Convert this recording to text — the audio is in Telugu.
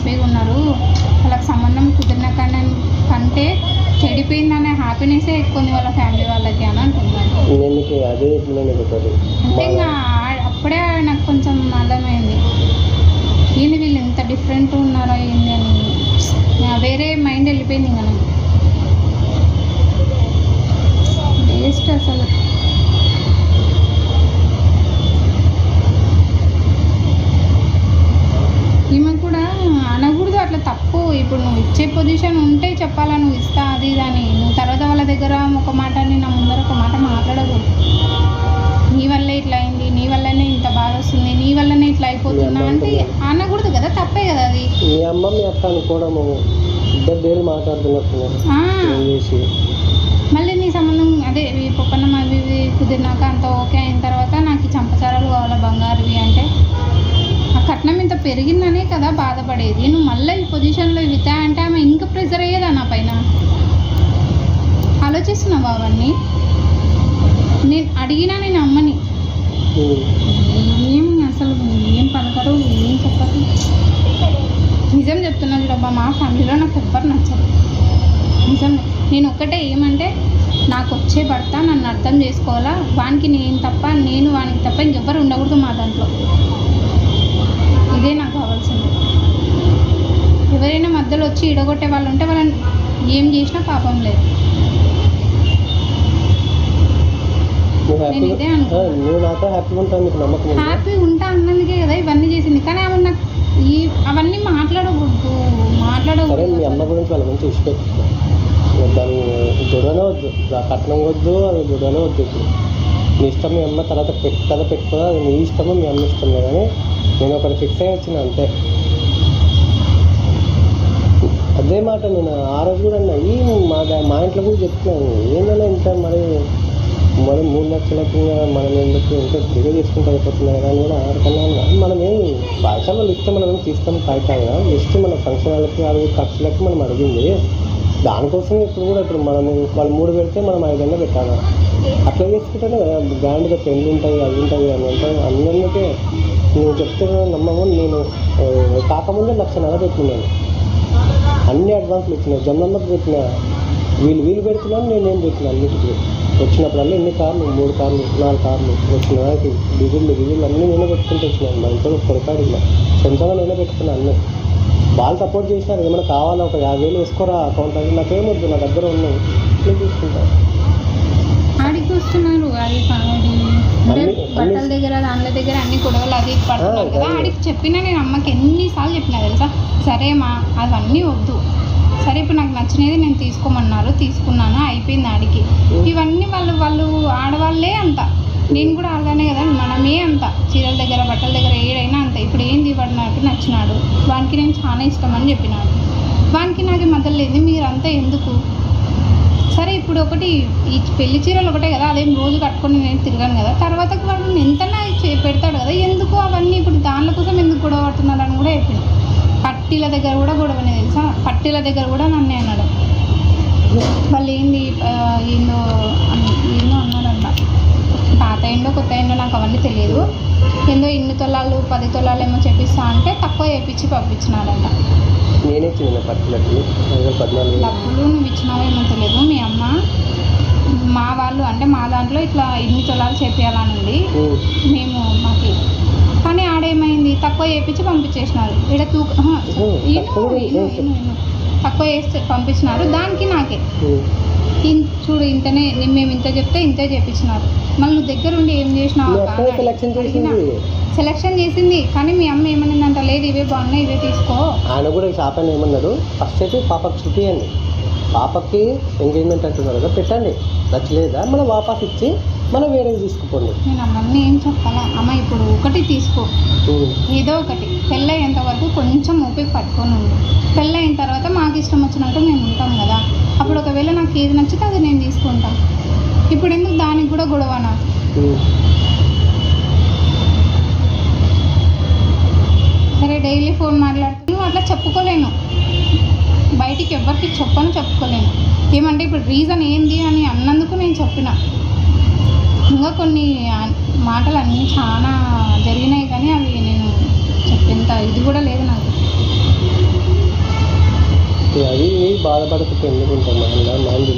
హ్యాపీగా ఉన్నారు, వాళ్ళకి సంబంధం కుదిరిన కంటే చెడిపోయిందనే హ్యాపీనెస్సే ఎక్కువ ఉంది వాళ్ళ ఫ్యామిలీ వాళ్ళకి అని అంటున్నాను. అంటే ఇంకా అప్పుడే నాకు కొంచెం అర్థమైంది, ఏంది వీళ్ళు ఎంత డిఫరెంట్ ఉన్నారా ఏంది అని. వేరే మైండ్ వెళ్ళిపోయింది ఇంకా నాకు. వేస్ట్ అసలు. ఈమె కూడా అనకూడదు అట్లా, తప్పు. ఇప్పుడు నువ్వు ఇచ్చే పొజిషన్ ఉంటే చెప్పాలా, నువ్వు ఇస్తా అది ఇది అని. నువ్వు తర్వాత వాళ్ళ దగ్గర ఒక మాట అని నా ముందర ఒక మాట మాట్లాడకూడదు. నీ వల్లే ఇట్లా అయింది, నీ వల్లనే ఇంత బాధ వస్తుంది, నీ వల్లనే ఇట్లా అయిపోతున్నా అంటే అనకూడదు కదా, తప్పే కదా అది. మళ్ళీ నీ సంబంధం అదే పొప్పన్నం అవి ఇవి కుదిరినాక అంత ఓకే అయిన తర్వాత నాకు ఈ చంపచారాలు కావాలా బంగారువి అంటే, ఆ కట్నం ఇంత పెరిగిందనే కదా బాధపడేది. నువ్వు మళ్ళీ ఈ పొజిషన్లో ఇవితా అంటే ఆమె ఇంకా ప్రెజర్ అయ్యేదా నా పైన. ఆలోచిస్తున్నావా అవన్నీ? నేను అడిగినా నేను అమ్మని ఏం అసలు ఏం పలకరు, ఏం చెప్పరు. నిజం చెప్తున్నా చూడబ్బా, మా ఫ్యామిలీలో నాకు ఎవ్వరు నచ్చరు నిజం. నేను ఒక్కటే ఏమంటే, నాకు వచ్చే భర్త నన్ను అర్థం చేసుకోవాలా, వానికి నేను తప్ప, నేను వానికి తప్ప ఇంకెవ్వరు ఉండకూడదు మా దాంట్లో. ఇదే నాకు కావాల్సింది. ఎవరైనా మధ్యలో వచ్చి ఇడగొట్టే వాళ్ళు ఉంటే వాళ్ళని ఏం చేసినా పాపం లేదు. నేను ఇదే హ్యాపీ ఉంటా అన్నందుకే కదా ఇవన్నీ చేసింది. కానీ ఆమె నాకు అవన్నీ మాట్లాడకూడదు. మీ అమ్మ గురించి వాళ్ళ గురించి ఇష్టపెట్టు, దాన్ని జుడనే వద్దు, కట్నం వద్దు, అది జుడనే వద్దు. ఇప్పుడు నీ ఇష్టం, మీ అమ్మ తర్వాత పెట్టుకోదా, అది నీ ఇష్టము, మీ అమ్మ ఇష్టం. కానీ నేను ఒకటి ఫిక్స్ అయ్యి వచ్చిన అంతే. అదే మాట నేను ఆ రోజు కూడా అన్నా, మా ఇంట్లో కూడా చెప్తున్నాను, ఏంటన్నా ఇంత మరి 3 లక్షలకి మనం ఎందుకు ఇంకా ఫ్రీగా చేసుకుంటూ అయిపోతున్నాయి కదా అని కూడా ఆడుకున్నాను. మనం ఏం పాఠశాలలో ఇస్తే మనం తీసుకొని కాదు కదా, జస్ట్ మన ఫంక్షన్ వాళ్ళకి అవి ఖర్చులకి మనం అడిగింది. దానికోసం ఇప్పుడు మనం వాళ్ళు 3 పెడితే మనం 5 పెట్టాలి. అట్లా చేసుకుంటేనే కదా గ్రాండ్గా పెళ్ళి ఉంటాయి, అవి ఉంటాయి అని ఉంటాయి. అందరికీ నువ్వు చెప్తే నమ్మము. నేను కాకముందే 1,00,000 పెట్టినాను, అన్ని అడ్వాన్స్లు ఇచ్చినాయి. జమ్మమ్మకి పెట్టిన, వీళ్ళు పెడుతున్నాను, నేనేం పెట్టినా అన్నిటికీ. వచ్చినప్పుడల్లా 2 కార్లు, 3 కార్లు, 4 కార్లు వచ్చిన దానికి డీజిల్ అన్నీ నేనే పెట్టుకుంటూ వచ్చినాను. మా ఇంట్లో పొరపాటు ఇలా సొంతంగా నేనే పెట్టుకున్నాను అన్నీ. వాళ్ళు సపోర్ట్ చేసినారు, ఏమైనా కావాలా ఒక 50,000 వేసుకోరా అకౌంట్ అంటే, నాకేమొద్దు, నా దగ్గర ఉన్నాయి, నేను తీసుకుంటాను. ఆడికి వస్తున్నారు బట్టల దగ్గర దానిల దగ్గర అన్ని గొడవలు అది పడుతున్నారు కదా. ఆడికి చెప్పినా నేను అమ్మకి ఎన్నిసార్లు చెప్పినా తెలుసా, సరే మా అవన్నీ వద్దు, సరే ఇప్పుడు నాకు నచ్చినది నేను తీసుకోమన్నారు, తీసుకున్నాను, అయిపోయింది. ఆడికి ఇవన్నీ వాళ్ళు ఆడవాళ్ళే అంత, నేను కూడా ఆడదానే కదా, మనమే అంత. చీరల దగ్గర బట్టల దగ్గర ఏడైనా అంత. ఇప్పుడు ఏంది, వాడు నాకు నచ్చినాడు, వానికి నేను చాలా ఇష్టం అని చెప్పినాడు, వానికి నాకు మధ్యలో లేదు, మీరంతా ఎందుకు. సరే ఇప్పుడు ఒకటి ఈ పెళ్లి చీరలు ఒకటే కదా, అదేం రోజు కట్టుకొని నేను తిరగాను కదా, తర్వాతకి వాడు ఎంతనా పెడతాడు కదా, ఎందుకు అవన్నీ ఇప్పుడు దానిల కోసం ఎందుకు గొడవ పడుతున్నారు అని కూడా చెప్పిన. పట్టీల దగ్గర కూడా గొడవనే తెలుసా, పట్టీల దగ్గర కూడా నన్నే అన్నాడు. వాళ్ళు ఏందో అన్నాడంట, పాత ఏందో కొత్త ఏందో నాకు అవన్నీ తెలియదు. ఏందో 8 తులాలు 10 తులాలు ఏమో చెప్పిస్తా అంటే తక్కువ చేయించి పంపించినాడంట. డబ్బులు నువ్వు ఇచ్చినావేమో తెలియదు, మీ అమ్మ మా వాళ్ళు అంటే మా దాంట్లో ఇట్లా 8 తులాలు చేపించాలని ఉంది మేము మాకు. కానీ ఆడేమైంది, తక్కువ చేయించి పంపించేసినారు. ఇక్కడ తక్కువ చేస్తే పంపించినారు, దానికి నాకే చూడు ఇంతనే, మేము ఇంత చెప్తే ఇంతే చేపించినారు. మళ్ళీ నువ్వు దగ్గర ఉండి ఏం చేసినావు, సెలెక్షన్ చేసింది. కానీ మీ అమ్మ ఏమనిందంట, లేదు ఇవే బాగున్నాయి, ఇవే తీసుకో. ఆయన కూడా షాప్ అని ఏమన్నాడు, ఫస్ట్ అయితే పాపకి చూపియండి, పాపకి ఎంగేజ్మెంట్ అంటున్నారు కదా, పెట్టండి, నచ్చలేదా మనం వాపస్ ఇచ్చి మనం వేరేవి తీసుకుపోండి. నేను అమ్మని ఏం చెప్పాలా, అమ్మ ఇప్పుడు ఒకటి తీసుకో, ఏదో ఒకటి. పెళ్ళయ్యేంత వరకు కొంచెం ఓపిక పట్టుకొని ఉంది, పెళ్ళయిన తర్వాత మాకు ఇష్టం వచ్చినట్టు మేము ఉంటాం కదా, అప్పుడు ఒకవేళ నాకు ఏది నచ్చితే అది నేను తీసుకుంటాను. ఇప్పుడు ఎందుకు దానికి కూడా గొడవనా. సరే డైలీ ఫోన్ మాట్లాడుతూ అట్లా చెప్పుకోలేను, బయటికి ఎవరికి చెప్పుకోలేను. ఏమంటే ఇప్పుడు రీజన్ ఏంది అని అన్నందుకు నేను చెప్పిన. ఇంకా కొన్ని మాటలు అన్నీ చాలా జరిగినాయి కానీ అవి నేను చెప్పేంత ఇది కూడా లేదు నాకు. బాధపడకపోతే ఎందుకు ఉంటాం మైండ్లో మైండ్